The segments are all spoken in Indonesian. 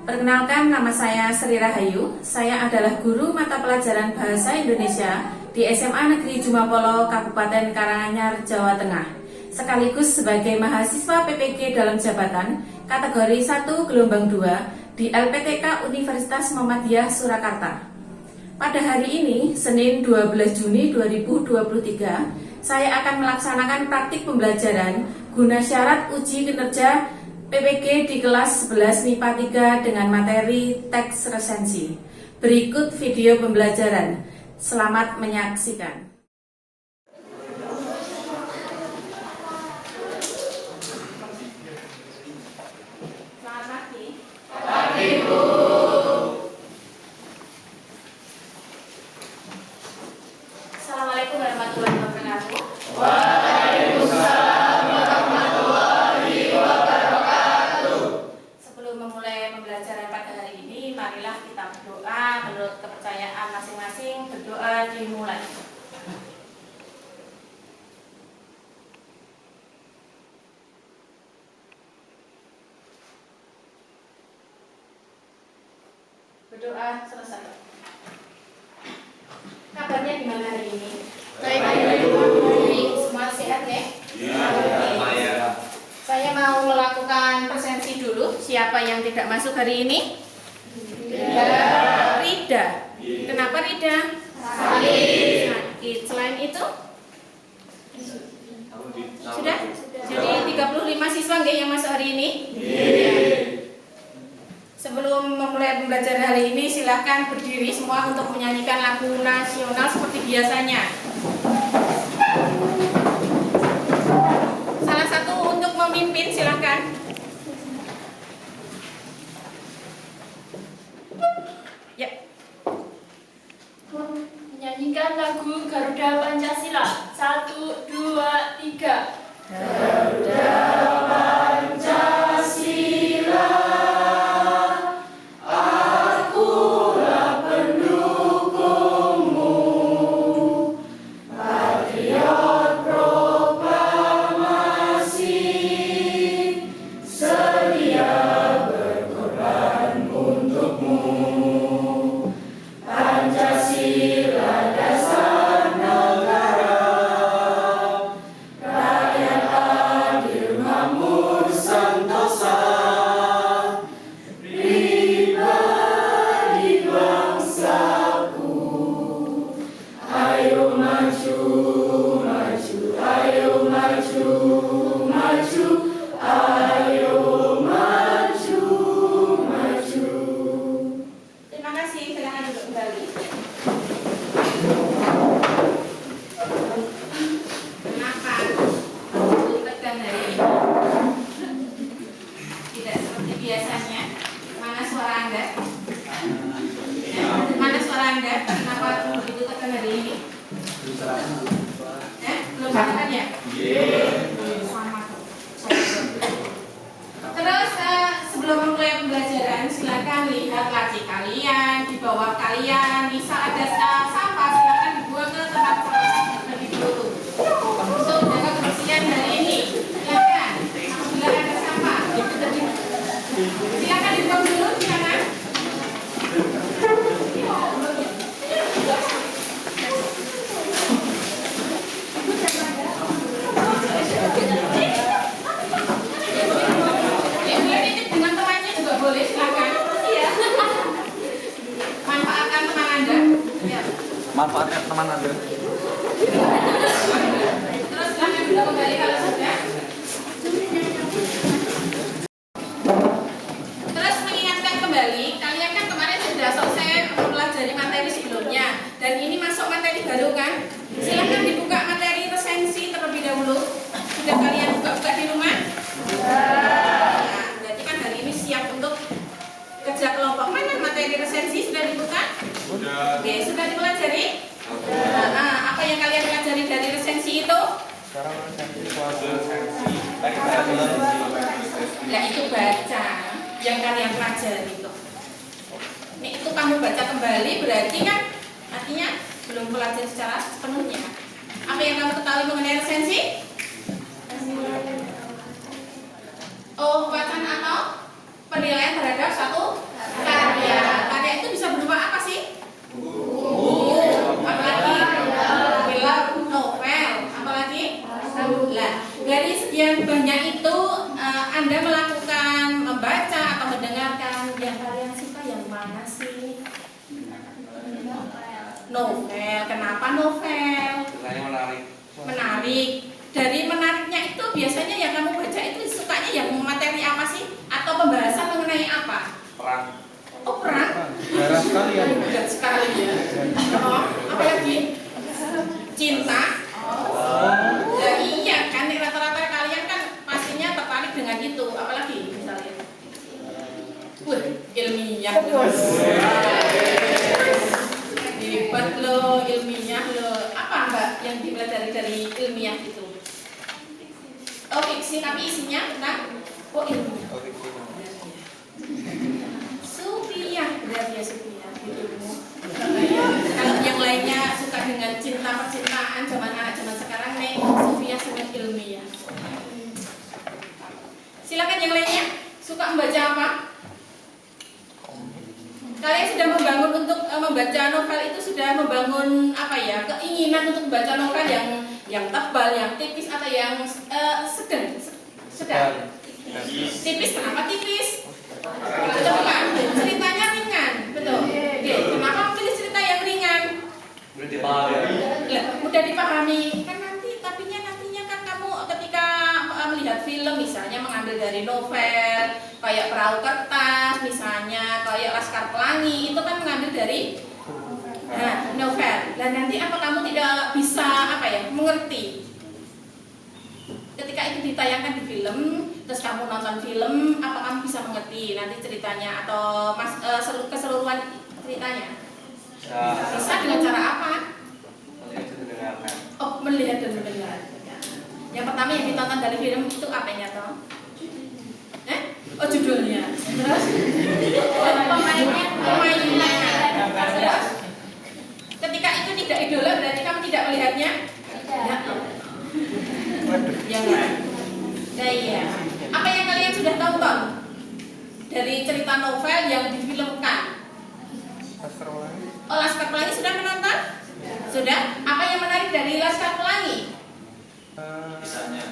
Perkenalkan, nama saya Sri Rahayu. Saya adalah guru mata pelajaran Bahasa Indonesia di SMA Negeri Jumapolo, Kabupaten Karanganyar, Jawa Tengah. Sekaligus sebagai mahasiswa PPG dalam jabatan kategori 1 gelombang 2 di LPTK Universitas Muhammadiyah Surakarta. Pada hari ini, Senin 12 Juni 2023, saya akan melaksanakan praktik pembelajaran guna syarat uji kinerja PPG di kelas 11 MIPA 3 dengan materi teks resensi. Berikut video pembelajaran. Selamat menyaksikan. Selamat pagi. Pagi, Bu. Assalamualaikum warahmatullahi wabarakatuh. Waalaikumsalam warahmatullahi wabarakatuh. Sebelum memulai pembelajaran pada hari ini, marilah kita berdoa menurut kepercayaan masing-masing. Berdoa dimulai. Berdoa selesai. Kabarnya gimana hari ini? Baik. Semua sehat ya? Iya. Saya mau melakukan presensi dulu. Siapa yang tidak masuk hari ini? Rida. Kenapa Rida? Sakit. Selain itu? Sudah? Jadi 35 siswa nggak yang masuk hari ini? Iya. Sebelum memulai pembelajaran hari ini, silahkan berdiri semua untuk menyanyikan lagu nasional seperti biasanya. Salah satu untuk memimpin, silahkan. Ya. Menyanyikan lagu Garuda Pancasila. 1, 2, 3. Garuda Pancasila, akulah pendukungmu, patriot proklamasi, sedia berkorban untukmu. Pancasila dasar negara, rakyat adil makmur sentosa, pribadi bangsaku. Ayo maju, maju, ayo maju, maju, ayo maju, maju. Terima kasih. Silakan duduk kembali. Kenapa? Tegang hari ini? Tidak seperti biasanya. Mana suara Anda? Ya, mana suara Anda? Kenapa begitu tegang hari ini? Belum makan ya? Sama. Terus sebelum memulai pembelajaran, silakan lihat laci kalian, di bawah kalian bisa ada sampah, silakan dibuang ke tempat sampah lebih dulu untuk menjaga kebersihan hari ini. Silakan, apabila ada sampah, silakan dibuang dulu, silakan. Dengan temannya juga boleh, silakan. Iya. Manfaatkan teman Anda. Ya. Manfaatkan teman Anda. Terus silakan duduk kembali kalau sudah. Terus mengingatkan kembali, kalian kan kemarin sudah selesai mempelajari materi sebelumnya, dan ini masuk materi baru kan? Silakan dibuka materi resensi terlebih dahulu. Sudah kalian buka-buka di rumah? Nah, berarti kan hari ini siap untuk kerja kelompok. Mana materi resensi sudah dibuka? Sudah. Oke, sudah dipelajari? Apa yang kalian pelajari dari resensi itu? Sekarang resensi. Nah, itu baca yang kalian pelajari itu. Ini itu kamu baca kembali berarti kan artinya belum pelajari secara sepenuhnya. Apa yang kamu ketahui mengenai resensi? Oh, bacaan atau penilaian terhadap satu mana sih? Novel. Kenapa novel? Ceritanya menarik. Menarik. Dari menariknya itu biasanya yang kamu baca itu sukanya yang materi apa sih? Atau pembahasan mengenai apa? Perang. Oh, perang? Darah sekali ya. Berat sekali ya. Oh, apa lagi? Cinta. Ya iya kan, rata-rata kalian kan pastinya tertarik dengan itu. Apalagi misalnya? Wah, ilmiah. Hebat loh, ilmiah loh. Apa Mbak yang dipelajari dari ilmiah itu? Oh, fiksi tapi isinya tentang ilmiah. Supiah, berarti ya Supiah hidupmu. Kalau yang lainnya suka dengan cinta percintaan zaman anak zaman sekarang nih, Supiah sangat ilmiah. Silakan yang lainnya, suka membaca apa? Kalian sudah membangun untuk membaca novel itu sudah membangun apa ya, keinginan untuk membaca novel yang tebal, yang tipis atau yang sedang? Tipis, kenapa tipis? Coba, ceritanya ringan, betul. Oke, kenapa pilih cerita yang ringan? Mudah dipahami. Mudah dipahami. Kan nantinya kan kamu ketika melihat film misalnya mengambil dari novel, kayak Perahu Kertas misalnya, kayak Laskar Pelangi, itu kan mengambil dari novel. Dan nanti apa kamu tidak bisa mengerti? Ketika itu ditayangkan di film, terus kamu nonton film, apa kamu bisa mengerti nanti ceritanya atau keseluruhan ceritanya? Bisa dengan cara apa? Oh, melihat dan mendengar. Yang pertama yang ditonton dari film itu apanya toh? Oh, judulnya. Terus pemainnya. Terus ketika itu tidak idola berarti kamu tidak melihatnya? Tidak. Ya enggak? Nah iya. Apa yang kalian sudah tonton dari cerita novel yang difilmkan? Oh, Laskar Pelangi sudah menonton? Sudah? Apa yang menarik dari Laskar Pelangi? Kisahnya.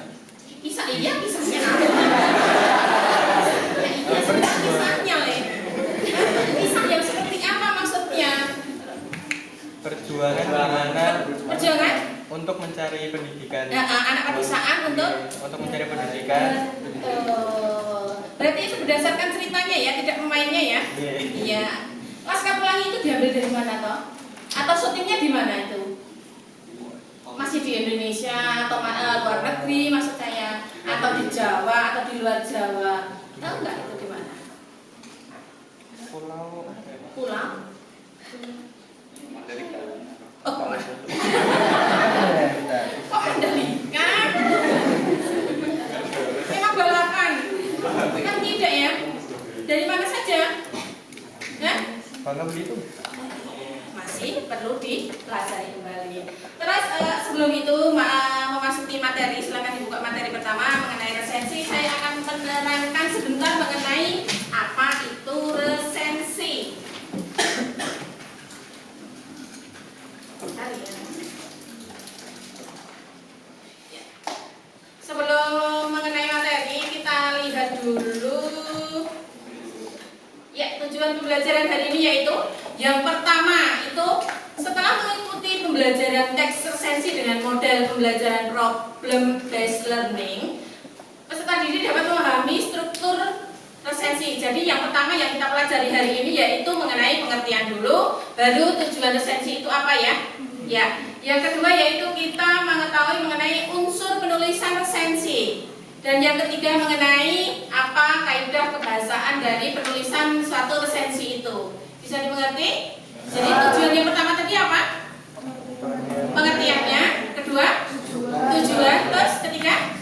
Iya, kisahnya. Iya, sudah kisahnya, Le. Kisah yang seperti apa maksudnya? Perjuangan untuk mencari pendidikan. Anak pedesaan untuk mencari pendidikan. Berarti itu berdasarkan ceritanya ya, tidak pemainnya ya? Iya. Laskar Pelangi itu diambil dari mana toh? Atau syutingnya di mana itu? Masih di Indonesia atau luar negeri maksud saya? Atau di Jawa atau di luar Jawa? Tahu nggak itu di mana? Pulau. Oh, kok Mandalika? Memang balapan? Kan tidak ya? Dari mana saja? Bangka Belitung. Masih perlu dipelajari kembali. Terus sebelum itu memasuki materi, silakan dibuka materi pertama mengenai resensi. Saya akan menerangkan sebentar mengenai apa itu resensi. Sebelum mengenai materi, kita lihat dulu ya tujuan pembelajaran hari ini, yaitu yang pertama itu setelah mengikuti pembelajaran teks resensi dengan model pembelajaran problem based learning, peserta didik dapat memahami struktur resensi. Jadi yang pertama yang kita pelajari hari ini yaitu mengenai pengertian dulu, baru tujuan resensi itu apa ya? Ya, yang kedua yaitu kita mengetahui mengenai unsur penulisan resensi. Dan yang ketiga mengenai apa kaidah kebahasaan dari penulisan suatu resensi itu. Bisa dimengerti? Jadi tujuan yang pertama tadi apa? Pengertiannya. Kedua, tujuan. Terus ketiga?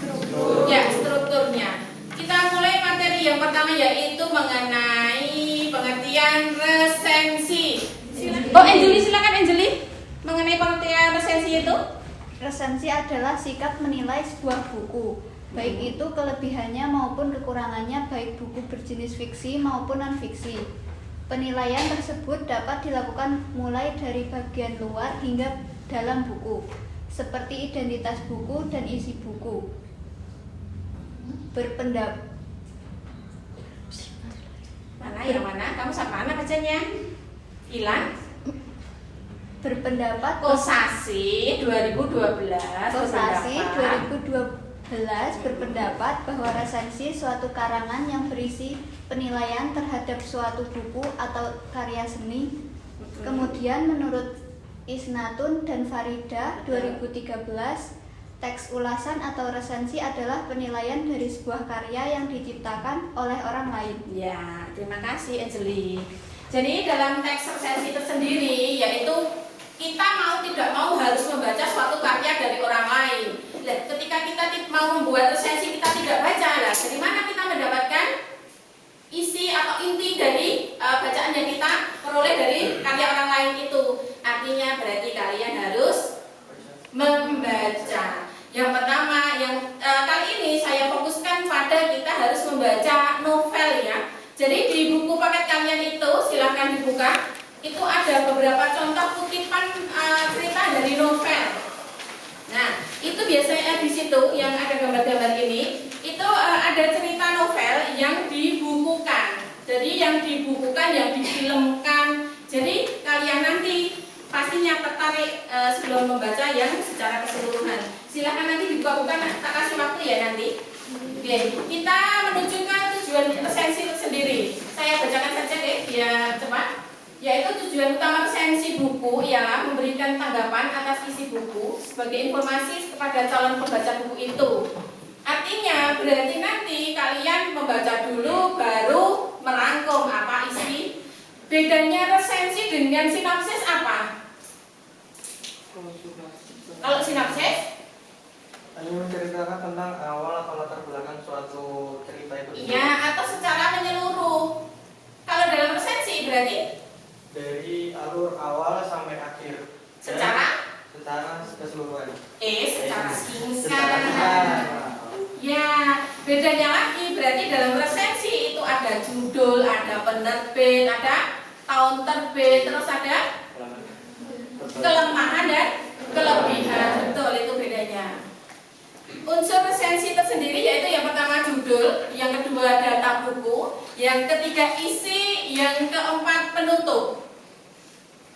Ya, strukturnya. Kita mulai materi yang pertama yaitu mengenai pengertian resensi. Oh, Anjeli, silakan Anjeli. Mengenai pengertian resensi itu? Resensi adalah sikap menilai sebuah buku, baik itu kelebihannya maupun kekurangannya, baik buku berjenis fiksi maupun non-fiksi. Penilaian tersebut dapat dilakukan mulai dari bagian luar hingga dalam buku, seperti identitas buku dan isi buku. Mana yang mana? Kamu sama mana bacanya? Hilang? Berpendapat Kosasi 2012 Kosasi berpendapat. 2012 berpendapat bahwa resensi suatu karangan yang berisi penilaian terhadap suatu buku atau karya seni. Kemudian menurut Isnatun dan Farida 2013, teks ulasan atau resensi adalah penilaian dari sebuah karya yang diciptakan oleh orang lain. Ya, terima kasih Anjeli. Jadi dalam teks resensi tersendiri yaitu kita mau tidak mau harus membaca suatu karya dari orang lain. Nah, ketika kita mau membuat resensi kita tidak baca, lah dari mana kita mendapatkan isi atau inti dari bacaan yang kita peroleh dari karya orang lain itu? Artinya berarti kalian harus membaca. Yang pertama, yang kali ini saya fokuskan pada kita harus membaca novel ya. Jadi di buku paket kalian itu silahkan dibuka. Itu ada beberapa contoh kutipan cerita dari novel. Nah, itu biasanya di situ yang ada gambar-gambar ini, itu ada cerita novel yang dibukukan. Jadi yang dibukukan, yang difilmkan. Jadi kalian nanti pastinya tertarik sebelum membaca yang secara keseluruhan. Silahkan nanti dibuka-buka, tak kasih waktu ya nanti. Oke, kita menuju ke tujuan resensi itu sendiri. Saya bacakan saja deh biar cepat. Yaitu tujuan utama resensi buku ialah memberikan tanggapan atas isi buku sebagai informasi kepada calon pembaca buku itu. Artinya berarti nanti kalian membaca dulu baru merangkum apa isi. Bedanya resensi dengan sinopsis apa? Kalau sinopsis? Hanya menceritakan tentang awal atau latar belakang suatu cerita itu. Iya, atau secara menyeluruh. Kalau dalam resensi berarti Dari alur awal sampai akhir. secara keseluruhan. secara Secara singkat. Ya, bedanya lagi berarti dalam resensi itu ada judul, ada penerbit, ada tahun terbit, terus ada kelemahan dan kelebihan. Betul, itu bedanya. Unsur resensi tersendiri yaitu yang pertama judul, yang kedua data buku, yang ketiga isi, yang keempat penutup.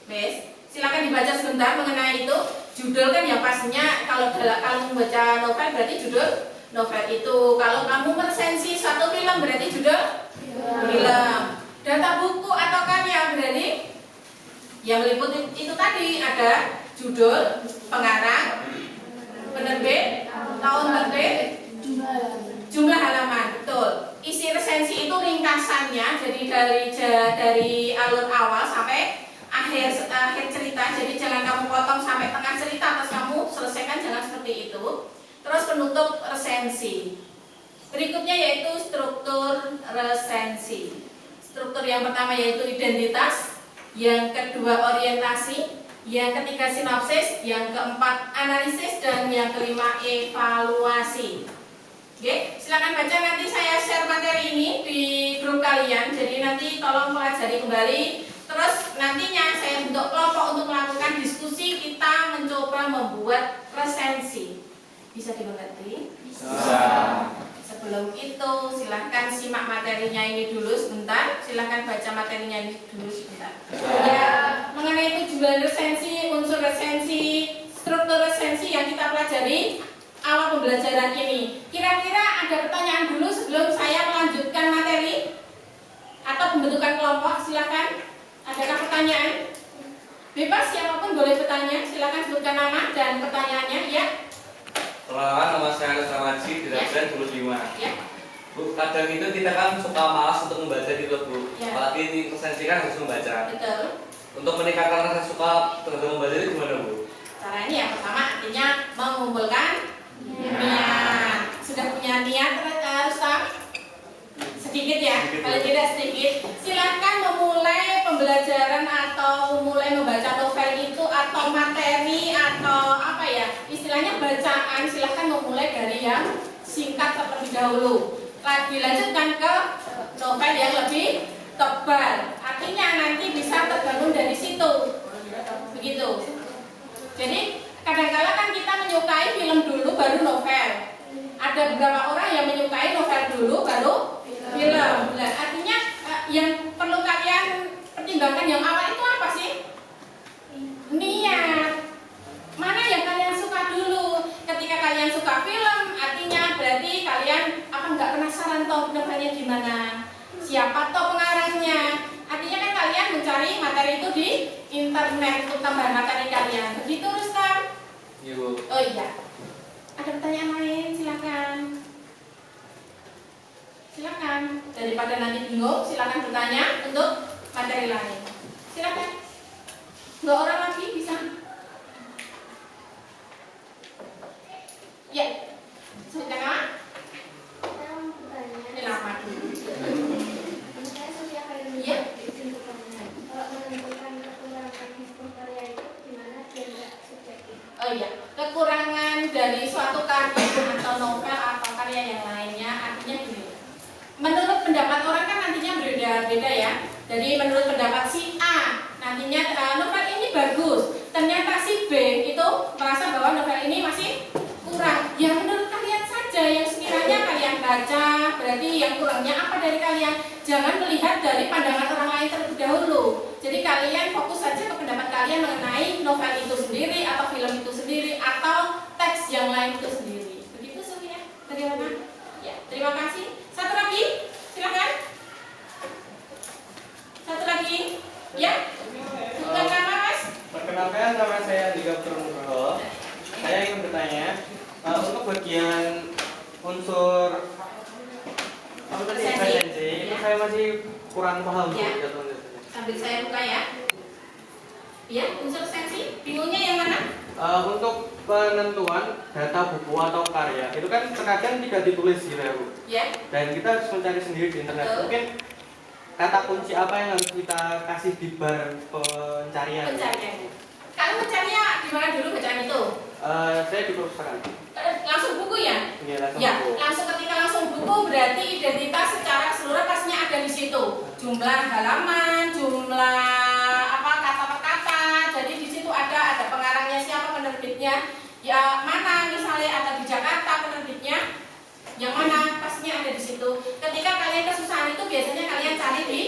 Wes, silakan dibaca sebentar mengenai itu. Judul kan yang pastinya kalau kamu membaca novel berarti judul novel itu. Kalau kamu meresensi suatu film berarti judul film. Data buku atau karya berarti yang meliput itu tadi ada judul, pengarang, penerbit, tahun terbit, jumlah halaman. Betul. Isi resensi itu ringkasannya, jadi dari alur awal sampai akhir cerita. Jadi jangan kamu potong sampai tengah cerita terus kamu selesaikan, jangan seperti itu. Terus penutup resensi. Berikutnya yaitu struktur resensi. Struktur yang pertama yaitu identitas, yang kedua orientasi, yang ketiga sinopsis, yang keempat analisis, dan yang kelima evaluasi. Oke, silakan baca, nanti saya share materi ini di grup kalian. Jadi nanti tolong pelajari kembali. Terus nantinya saya bentuk kelompok untuk melakukan diskusi, kita mencoba membuat resensi. Bisa dimengerti? Bisa. Sebelum itu silahkan simak materinya ini dulu sebentar. Silahkan baca materinya ini dulu sebentar. Ya, mengenai tujuan resensi, unsur resensi, struktur resensi yang kita pelajari awal pembelajaran ini. Kira-kira ada pertanyaan dulu sebelum saya melanjutkan materi atau pembentukan kelompok? Silakan. Adakah pertanyaan? Bebas, siapapun boleh bertanya. Silakan sebutkan nama dan pertanyaannya. Ya. Perkenalkan, nama saya Agus Ramaji, Direktur 25. Ya. Bu, kadang itu kita kan suka malas untuk membaca gitu Bu. Ya. Apalagi di resensi kan harus membaca. Betul. Untuk meningkatkan rasa suka terhadap membaca itu gimana Bu? Caranya yang pertama artinya mengumpulkan niat. Sudah punya niat, Rustam? Sedikit ya, paling tidak sedikit. Silakan memulai pembelajaran atau memulai membaca novel itu atau materi atau apa ya, istilahnya bacaan. Silakan memulai dari yang singkat terlebih dahulu. Dilanjutkan ke novel yang lebih tebal. Artinya nanti bisa terbangun dari situ. Begitu. Jadi kadang-kala kan kita menyukai film dulu baru novel. Ada beberapa orang yang menyukai novel dulu baru film. Nah, artinya yang mempertimbangkan yang awal itu apa sih? Niat. Mana yang kalian suka dulu? Ketika kalian suka film, artinya berarti kalian apa nggak penasaran toh novelnya gimana? Siapa toh pengarangnya? Artinya kan kalian mencari materi itu di internet untuk tambahan materi kalian. Begitu Rustam? Iya Bu. Oh iya. Ada pertanyaan lain? Silakan. Silakan. Daripada nanti bingung, silakan bertanya untuk materi lain. Silakan. Dua orang lagi bisa? Ya. Silakan. Ini lama dulu. Iya. Oh iya, kekurangan dari suatu karya atau novel atau karya yang lainnya artinya gini. Menurut pendapat orang kan nantinya berbeda-beda ya. Jadi menurut pendapat si A nantinya novel ini bagus, ternyata si B itu merasa bahwa novel ini masih kurang. Ya menurut kalian saja yang sekiranya kalian baca, berarti yang kurangnya apa dari kalian? Jangan melihat dari pandangan orang lain terlebih dahulu. Jadi kalian fokus saja ke pendapat kalian mengenai novel itu sendiri atau film itu sendiri atau teks yang lain itu sendiri. Begitu Sofia? Dari mana? Ya, terima kasih. Satu lagi, silakan. Satu lagi, ya. Bukan nama Mas? Perkenalkan, nama saya Andika Purnugroho. Saya ingin bertanya, untuk bagian unsur apa tadi presensi itu saya masih kurang paham. Ya. Sambil saya buka ya. Ya, unsur sensi. Bingungnya yang mana? Untuk penentuan data buku atau karya itu kan terkadang tidak ditulis gitu ya Bu. Ya. Dan kita harus mencari sendiri di internet. Betul. Mungkin kata kunci apa yang harus kita kasih di bar pencarian? Pencarian. Kalau mencarinya di mana dulu bacaan itu? Saya di perpustakaan. Langsung buku ya? Iya, langsung Ya, buku. langsung ketika langsung buku berarti identitas secara keseluruhan pastinya ada di situ. Jumlah halaman, jumlah apa kata per kata. Jadi di situ ada pengarangnya siapa, penerbitnya. Ya mana misalnya ada di Jakarta penerbitnya. Yang mana pastinya ada di situ. Ketika kalian kesusahan itu biasanya kalian cari di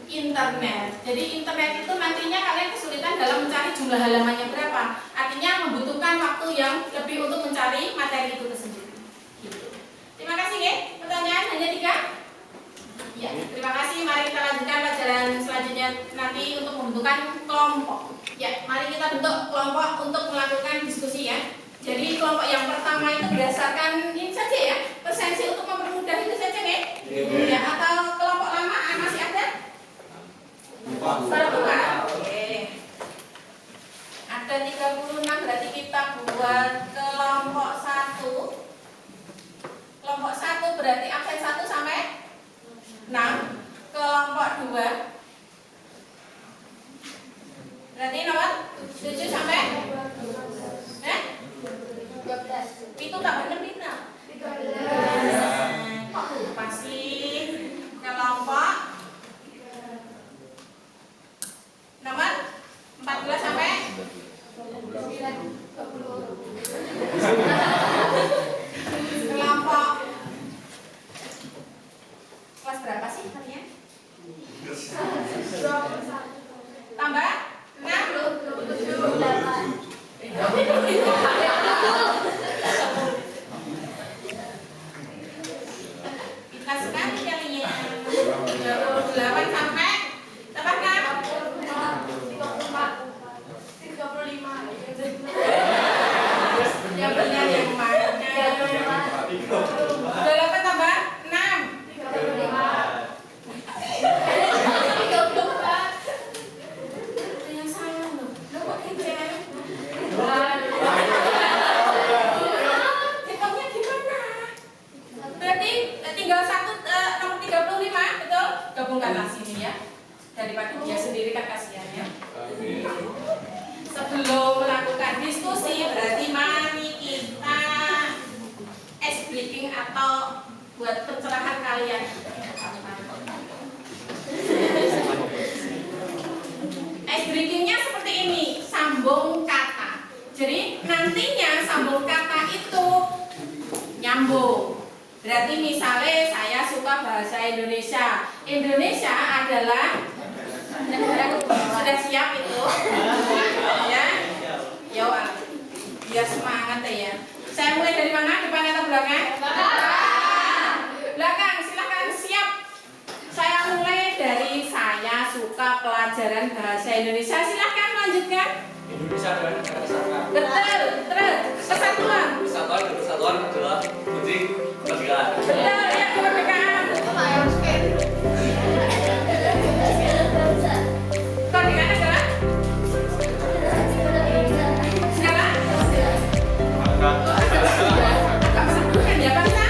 internet. Jadi internet itu nantinya kalian kesulitan dalam mencari jumlah halamannya berapa. Artinya membutuhkan waktu yang lebih untuk mencari materi itu tersebut. Gitu. Terima kasih ya. Pertanyaan hanya 3? Ya, terima kasih. Mari kita lanjutkan pelajaran selanjutnya nanti untuk membentukkan kelompok. Ya, mari kita bentuk kelompok untuk melakukan diskusi ya. Jadi kelompok yang pertama itu berdasarkan ini saja ya, presensi untuk mempermudah itu saja ya. Ya, atau kelompok lama masih ada? Oke. Ada 36 berarti kita buat kelompok 1. Kelompok 1 berarti absen 1 sampai 6. Kelompok 2 berarti nomor 7 sampai 12. Itu tak benar Bina. Pasti kelompok nomor 14 sampai 20. Kelompok kelas berapa sih kalian? Tambah 6 kita sekali kalian 28 sampai tambah 6 yang benar yang mana? 28 tambah 6 yang salah loh. Lo kok kejar? Hitungnya gimana? Berarti tinggal nomor 35, betul? Gabungkanlah sini ya. Daripada dia sendiri kan kasihan ya. Sebelum melakukan diskusi, berarti mari kita ice breaking atau buat pencerahan kalian. Ice breakingnya seperti ini, sambung kata. Jadi nantinya sambung kata itu nyambung. Berarti misalnya saya suka bahasa Indonesia. Indonesia adalah negara Ya, ya, biar semangat ya. Saya mulai dari mana? Depan atau belakang? Belakang, silakan siap. Saya mulai dari saya suka pelajaran bahasa Indonesia. Silakan lanjutkan. Indonesia adalah negara kesatuan. Betul, terus kesatuan. Kesatuan adalah kunci kemerdekaan. Betul, ya kemerdekaan. Kemerdekaan adalah segala. Agak kesatuan ya bangsa.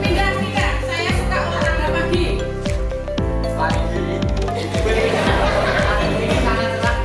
Pindah. Saya suka olahraga pagi. Apa ini? Sana cerah.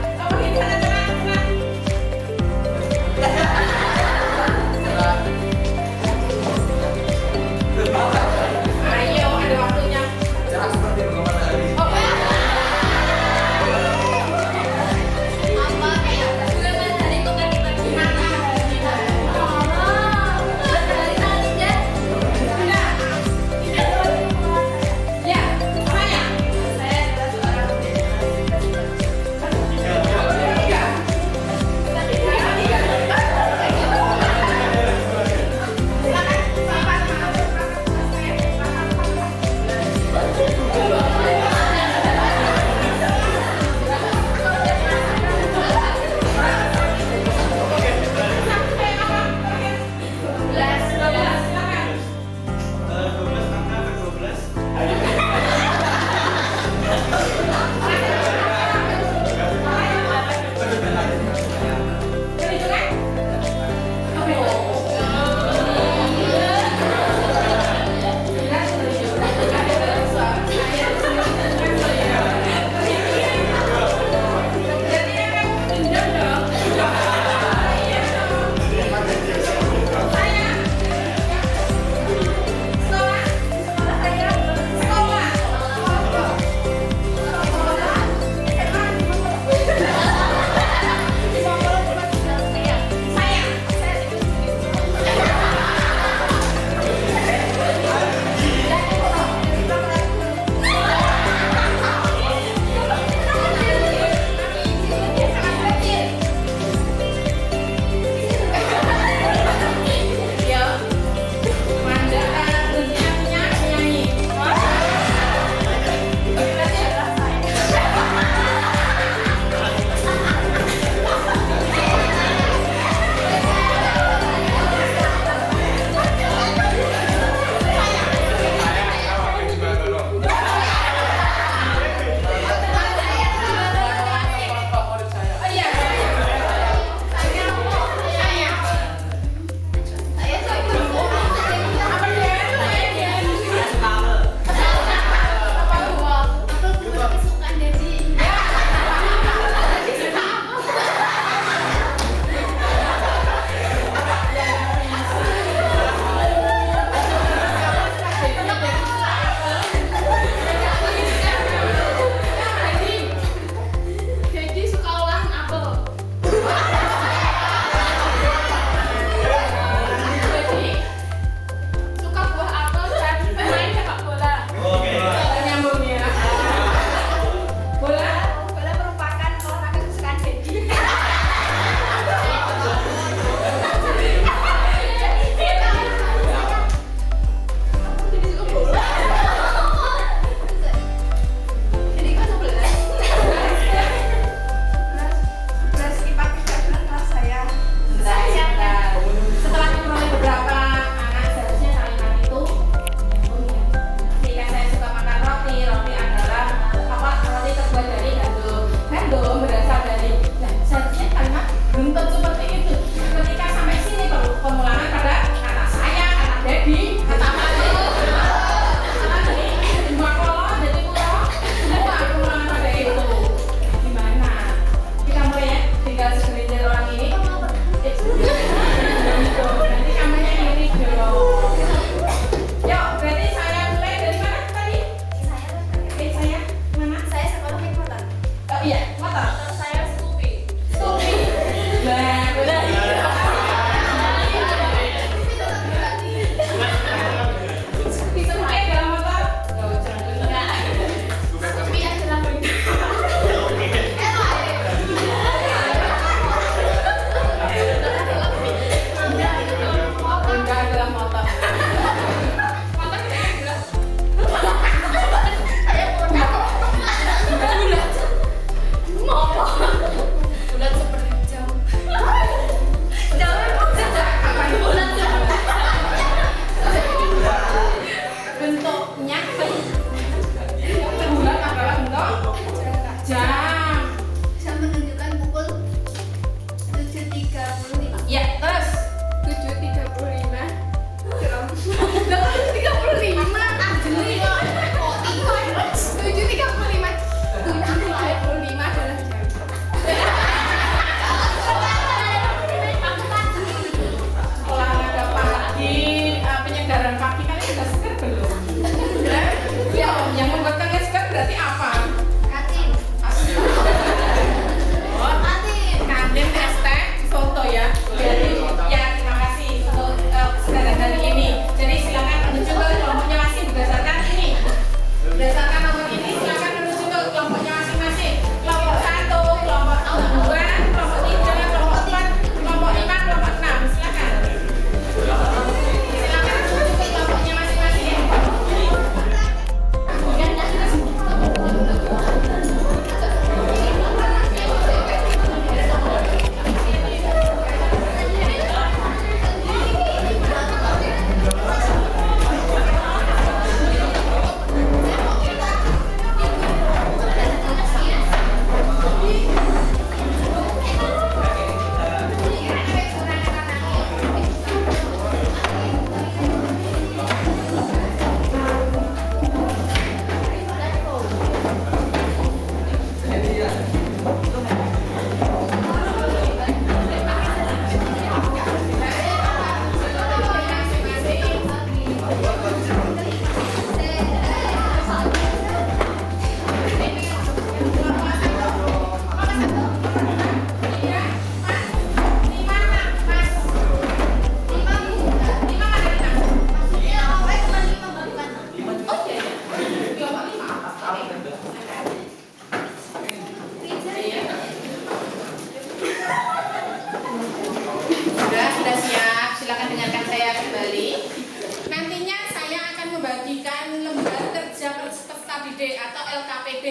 KID atau LKPD.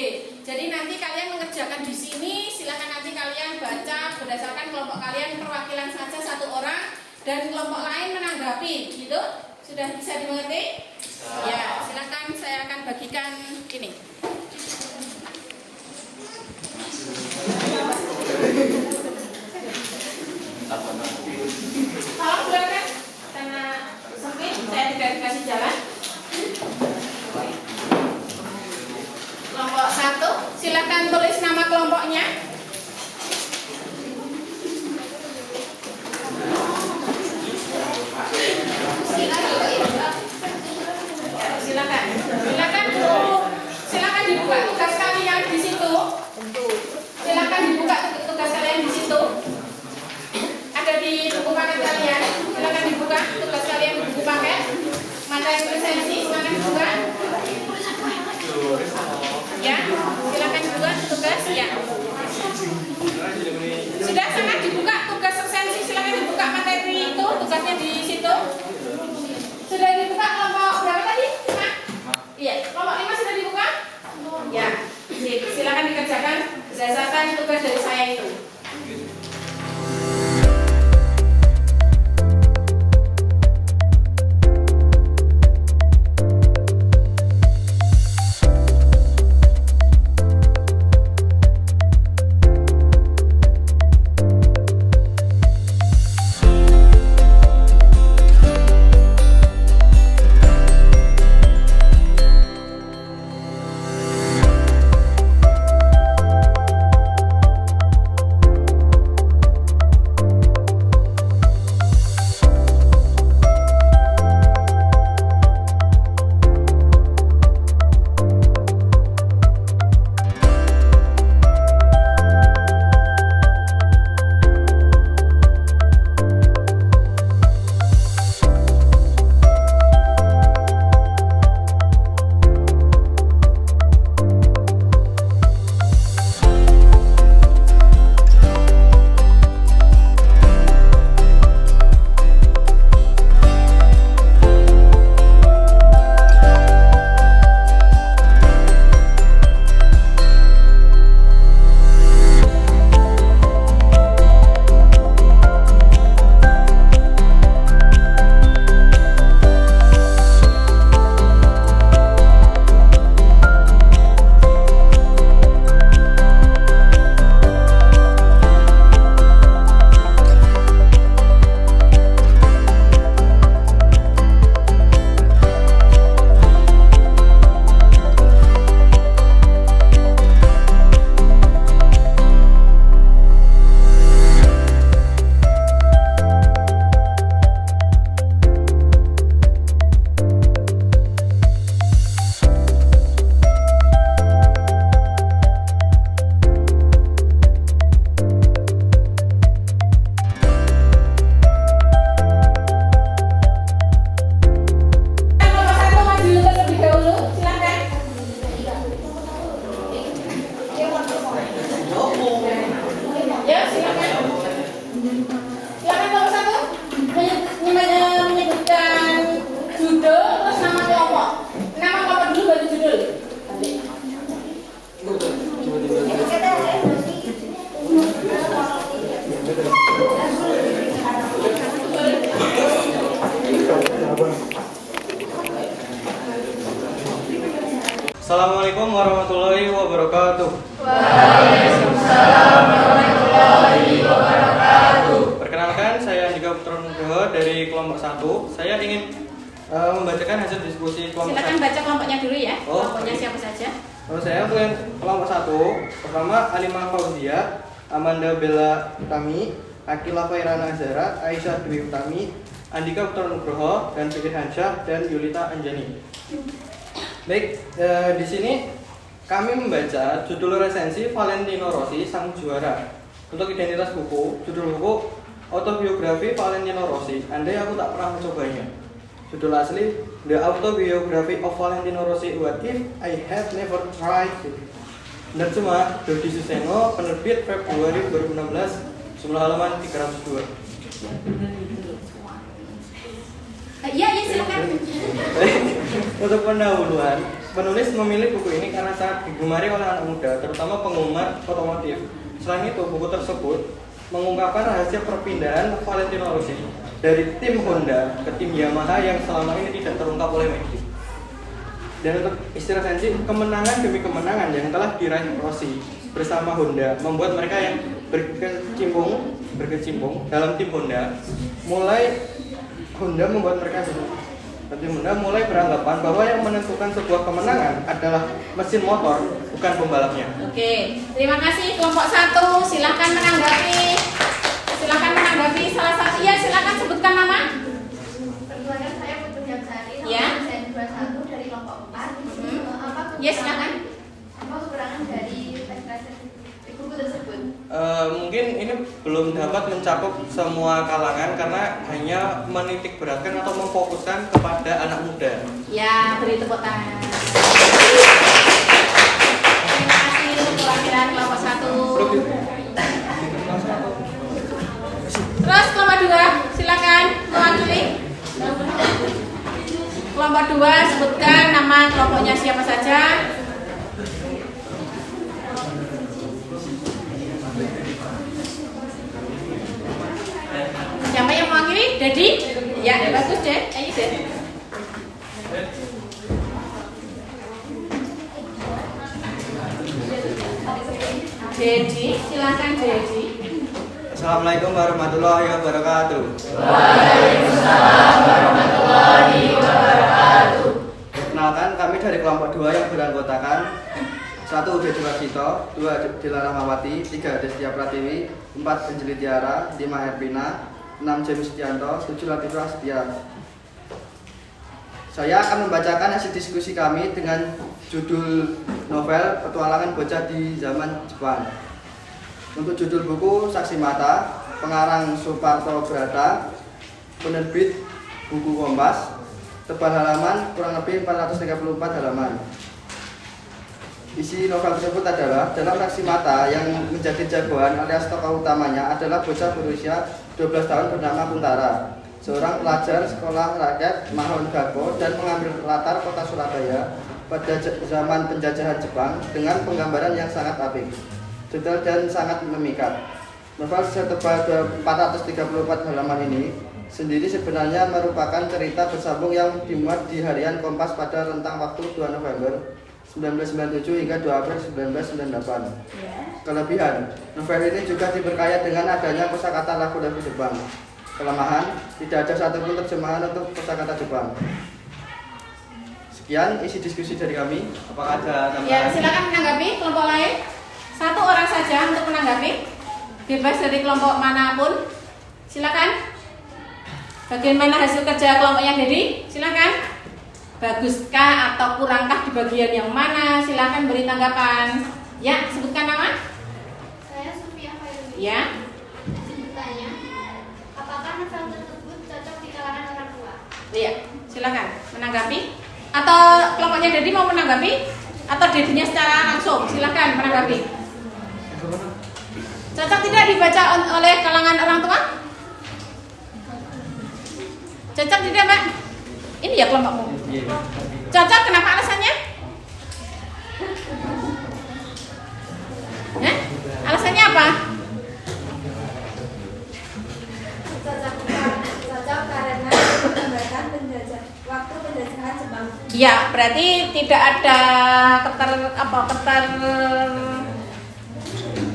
Jadi nanti kalian mengerjakan di sini, silakan nanti kalian baca berdasarkan kelompok kalian, perwakilan saja satu orang dan kelompok lain menanggapi, gitu. Sudah bisa dimengerti? Ya, silakan saya akan bagikan ini. Tolong silakan, karena sempit saya tidak dikasih jalan. Kelompok 1, silakan tulis nama kelompoknya. Silakan dibuka tugas kalian di situ. Silakan dibuka tugas kalian di situ. Ada di buku paket kalian. Silakan dibuka tugas kalian di buku paket. Materi presensi silakan dibuka. Ya, silakan dibuka tugas ya. Sudah sangat dibuka tugas presensi, silakan dibuka materi itu, tugasnya di situ. Sudah dibuka kelompok berapa tadi? 5? Iya, kelompok 5 sudah dibuka? Ya, silakan dikerjakan berdasarkan tugas dari saya itu. Assalamualaikum warahmatullahi wabarakatuh. Waalaikumsalam warahmatullahi wabarakatuh. Perkenalkan, saya Andika Putra Nugroho dari kelompok 1. Saya ingin membacakan hasil diskusi kelompok 1. Silakan baca kelompoknya dulu ya. Oh, Kelompoknya siapa saja? Saya untuk kelompok 1. Pertama, Alimah Fauzia, Amanda Bella Utami, Akila Fairana Azara, Aisyah Dwi Utami, Andika Putra Nugroho, dan Fikir Hansyah, dan Yulita Anjani. Baik, di sini kami membaca judul resensi Valentino Rossi Sang Juara. Untuk identitas buku, judul buku Autobiografi Valentino Rossi. Andai aku tak pernah mencobanya. Judul asli The Autobiography of Valentino Rossi. What if I had never tried it? Penerjemah Dodi Suseno, penerbit Februari 2016, jumlah halaman 302. Iya, silakan. Untuk pendahuluan, Penulis memilih buku ini karena sangat digemari oleh anak muda, terutama penggemar otomotif. Selain itu, buku tersebut mengungkapkan rahasia perpindahan Valentino Rossi dari tim Honda ke tim Yamaha yang selama ini tidak terungkap oleh media. Dan untuk istilah resensi, kemenangan demi kemenangan yang telah diraih Rossi bersama Honda membuat mereka yang berkecimpung dalam tim Honda mulai beranggapan bahwa yang menentukan sebuah kemenangan adalah mesin motor, bukan pembalapnya. Oke, terima kasih kelompok 1. Silahkan menanggapi. Salah satu. Ya, silahkan sebutkan nama. Perkenalkan, saya Putu Hyapsari, Ya. nomor 21 dari kelompok 4. Ya, silakan. Apa kekurangan dari buku tersebut? Mungkin ini belum dapat mencakup semua kalangan karena hanya menitik beratkan atau memfokuskan kepada anak muda. Ya, beri tepuk tangan. Terima kasih untuk perwakilan kelompok 1. Terus kelompok 2, silakan mewakili. Kelompok 2, sebutkan nama kelompoknya siapa saja. Siapa yang mewakili? Dedi? Ya, bagus deh. Ayo deh. Dedi, silakan Dedi. Assalamualaikum warahmatullahi wabarakatuh. Perkenalkan, kami dari kelompok 2 yang beranggotakan 1. Ude Diwarsito, 2. Dilarang Mawati, 3. Destia Pratiwi, 4. Anjeli Tiara, 5. Ervina, 6. James Setianto, 7. Latifah Setia. Saya akan membacakan hasil diskusi kami dengan judul novel Petualangan Bocah di Zaman Jepang. Untuk judul buku Saksi Mata, pengarang Suparto Brata, penerbit Buku Kompas, tebal halaman kurang lebih 434 halaman. Isi novel tersebut adalah dalam Saksi Mata yang menjadi jagoan alias tokoh utamanya adalah bocah berusia 12 tahun bernama Kuntara, seorang pelajar sekolah rakyat Mahon Gako dan mengambil latar kota Surabaya pada zaman penjajahan Jepang dengan penggambaran yang sangat apik, detail dan sangat memikat. Novel setebal 434 halaman ini sendiri sebenarnya merupakan cerita bersambung yang dimuat di harian Kompas pada rentang waktu 2 November 1997 hingga 2 April 1998. Kelebihan, novel ini juga diberkaya dengan adanya kosakata lagu-lagu Jepang. Kelemahan, tidak ada satupun terjemahan untuk kosakata Jepang. Sekian isi diskusi dari kami. Apakah ada tambahan? Ya, silakan menanggapi kelompok lain. 1 orang saja untuk menanggapi. Bebas dari kelompok manapun. Silakan. Bagaimana hasil kerja kelompoknya Dedi? Silakan. Baguskah atau kurangkah di bagian yang mana? Silakan beri tanggapan. Ya, sebutkan nama. Saya Sufia Khairul. Ya. Bertanya, apakah novel tersebut cocok di kalangan orang tua? Iya, silakan menanggapi. Atau kelompoknya Dedi mau menanggapi? Atau Dedinya secara langsung? Silakan menanggapi. Cocok tidak dibaca oleh kalangan orang tua? Cocok tidak, Mbak? Ini ya kelompokmu. Cocok, kenapa alasannya? Alasannya apa? Cocok karena menggambarkan waktu penjajahan Jepang. Ya, berarti tidak ada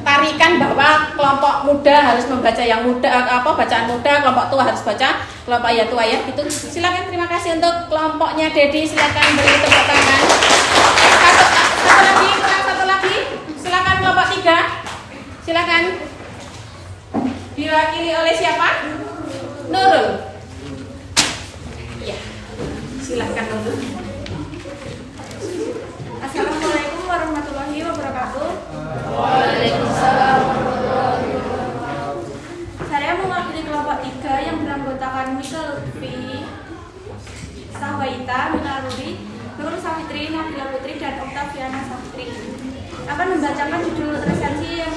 tarikan bahwa kelompok muda harus membaca yang muda, bacaan muda, kelompok tua harus baca kelompok ya tua ya. Gitu. Silakan, terima kasih untuk kelompoknya Dedi. Silakan beri tepuk tangan. Satu lagi. Silakan kelompok 3. Silakan. Diwakili oleh siapa? Nurul. Ya. Silakan Nurul. Assalamualaikum warahmatullahi wabarakatuh. Waalaikumsalam. Saya mewakili kelompok 3 yang beranggotakan Mika Lutfi, Sahwaita, Minarudi, Nur Safitri, Nabila Putri, dan Oktaviana Safitri. Akan membacakan judul resensi yang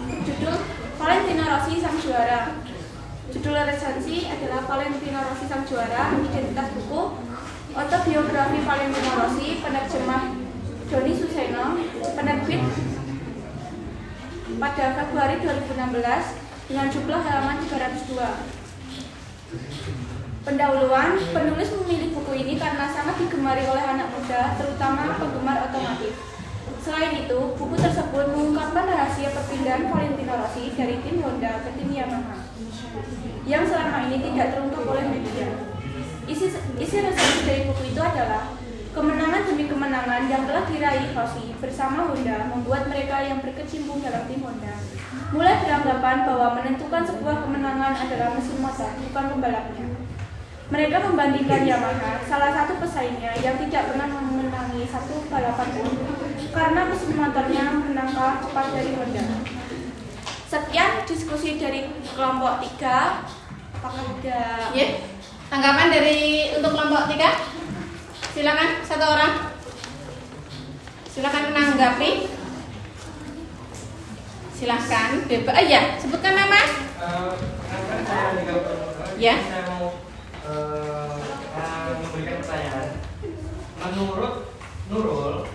berjudul Valentino Rossi Sang Juara. Judul resensi adalah Valentino Rossi Sang Juara, Identitas Buku, Autobiografi Valentino Rossi, penerjemah Doni Suseno, penerbit pada Februari 2016 dengan jumlah halaman 302. Pendahuluan, penulis memilih buku ini karena sangat digemari oleh anak muda, terutama penggemar otomotif. Selain itu, buku tersebut mengungkapkan rahasia perpindahan Valentino Rossi dari tim Honda ke tim Yamaha, yang selama ini tidak terungkap oleh media. Isi resepsi dari buku itu adalah kemenangan demi kemenangan yang telah diraih Rossi bersama Honda membuat mereka yang berkecimpung dalam tim Honda mulai beranggapan bahwa menentukan sebuah kemenangan adalah mesin motor, bukan pembalapnya. Mereka membandingkan Yamaha, salah satu pesaingnya yang tidak pernah memenangi satu balapan pun, karena mesin motornya menangkal cepat dari Honda. Sekian diskusi dari kelompok 3. Apakah ada Tanggapan dari untuk kelompok 3? Silakan satu orang. Silakan menanggapi. Silakan bebas. Ya, sebutkan nama. Kan saya Nika Purnugroho. Ya. Saya mau memberikan pertanyaan. Menurut Nurul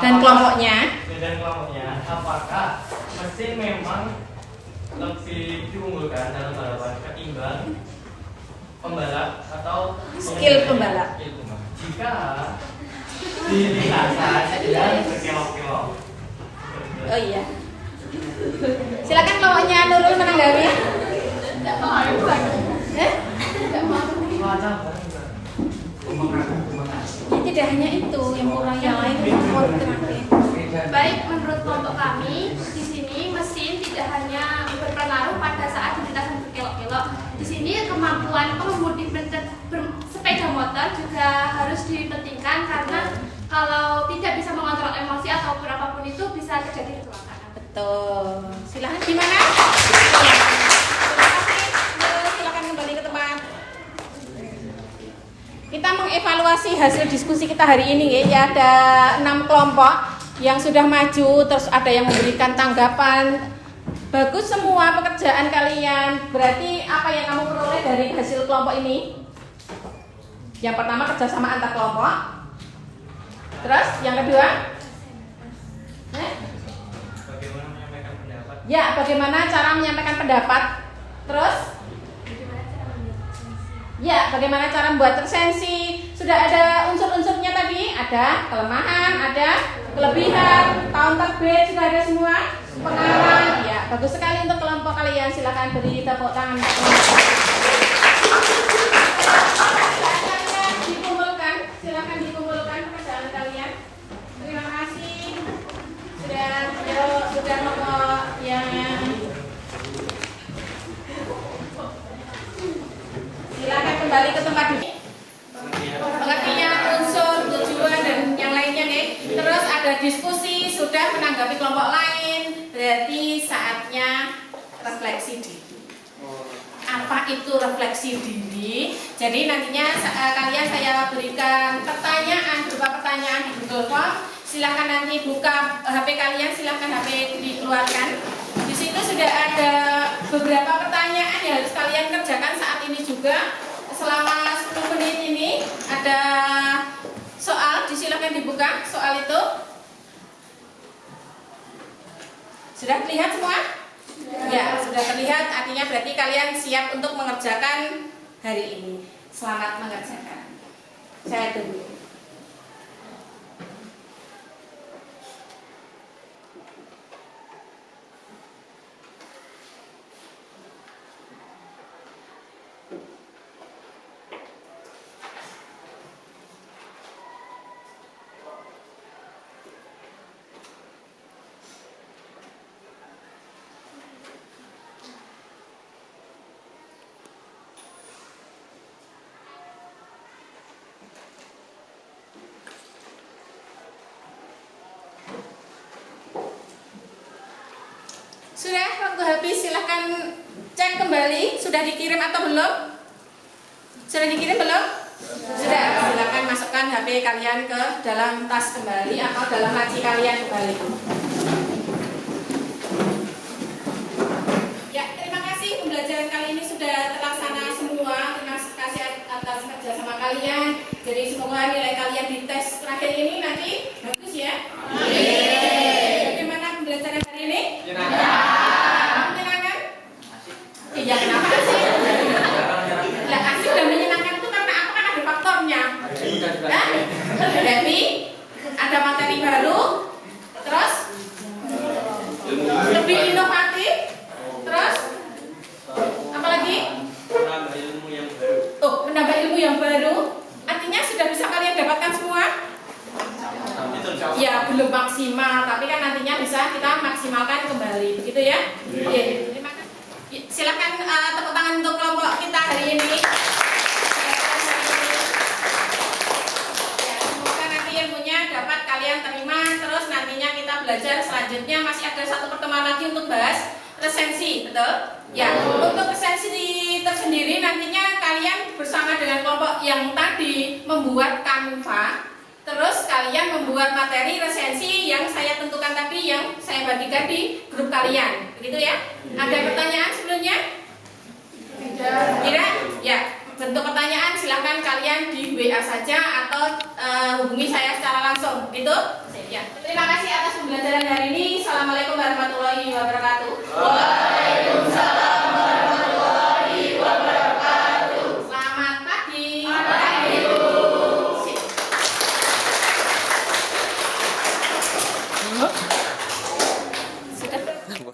Dan kelompoknya. Apakah mesin memang lebih diunggulkan dalam balapan ketimbang pembalap atau Skill pembalap? Jika dilihatkan dan berkelok-kelok. Oh iya. Silakan kelompoknya Nurul menanggapi. Ya, tidak hanya itu, yang kurang yang lain alternatif. Baik, menurut kelompok kami, di sini mesin tidak hanya berpengaruh pada saat lintasan berkelok-kelok. Di sini kemampuan pengemudi sepeda motor juga harus dipentingkan karena kalau tidak bisa mengontrol emosi atau apapun itu bisa terjadi kecelakaan. Betul. Silakan gimana? Silakan kembali ke tempat. Kita mengevaluasi hasil diskusi kita hari ini ya. Ada 6 kelompok yang sudah maju, terus ada yang memberikan tanggapan. Bagus semua pekerjaan kalian. Berarti apa yang kamu peroleh dari hasil kelompok ini? Yang pertama kerjasama antar kelompok. Terus yang kedua? Bagaimana menyampaikan pendapat? Ya, bagaimana cara menyampaikan pendapat? Terus? Ya, bagaimana cara membuat resensi? Sudah ada unsur-unsurnya tadi? Ada kelemahan, ada kelebihan, tahun terbit, sudah ada semua? Pengalaman? Ya, bagus sekali untuk kelompok kalian. Silakan beri tepuk tangan. Kalian dikumpulkan, silakan dikumpulkan pekerjaan kalian. Terima kasih. Sudah nomor yang silakan kembali ke tempat duduk. Pengertian unsur, tujuan dan yang lainnya nih. Terus ada diskusi, sudah menanggapi kelompok lain. Berarti saatnya refleksi diri. Apa itu refleksi diri? Jadi nantinya kalian saya berikan pertanyaan, berupa pertanyaan di Google Form. Silahkan nanti buka HP kalian, silahkan HP dikeluarkan. Di situ sudah ada beberapa pertanyaan yang harus kalian kerjakan saat ini juga. Selama 10 menit ini ada soal, silahkan dibuka soal itu. Sudah terlihat semua? Ya, sudah terlihat, artinya berarti kalian siap untuk mengerjakan hari ini. Selamat mengerjakan. Saya tunggu. Sudah, waktu habis, silahkan cek kembali. Sudah dikirim atau belum? Sudah dikirim belum? Sudah, silahkan masukkan HP kalian ke dalam tas kembali atau dalam laci kalian kembali. Ya, terima kasih pembelajaran kali ini sudah terlaksana semua. Terima kasih atas kerjasama kalian. kalian. Jadi semoga nilai kalian di tes terakhir ini nanti bagus ya. Bagaimana pembelajaran hari ini? Menyenangkan? Iya, kenapa sih? Lah asik dan menyenangkan itu karena apa? Kan ada faktornya. Happy, ada materi baru, terus lebih inovatif, terus apa lagi? Menambah ilmu yang baru. Oh, menambah ilmu yang baru. Artinya sudah bisa kalian dapatkan semua? Ya, belum maksimal, tapi kan nantinya bisa kita maksimalkan kembali, begitu ya? Oke, terima kasih. Silakan tepuk tangan untuk kelompok kita hari ini. Ya, semoga nanti ilmunya dapat kalian terima. Terus nantinya kita belajar selanjutnya masih ada satu pertemuan lagi untuk bahas resensi, betul? Ya, untuk resensi tersendiri nantinya kalian bersama dengan kelompok yang tadi membuat Canva. Terus kalian membuat materi resensi yang saya tentukan tadi, yang saya bagikan di grup kalian, begitu ya? Ada pertanyaan sebelumnya? Tidak? Ya, bentuk pertanyaan silahkan kalian di WA saja atau hubungi saya secara langsung, gitu? Ya. Terima kasih atas pembelajaran hari ini. Assalamualaikum warahmatullahi wabarakatuh.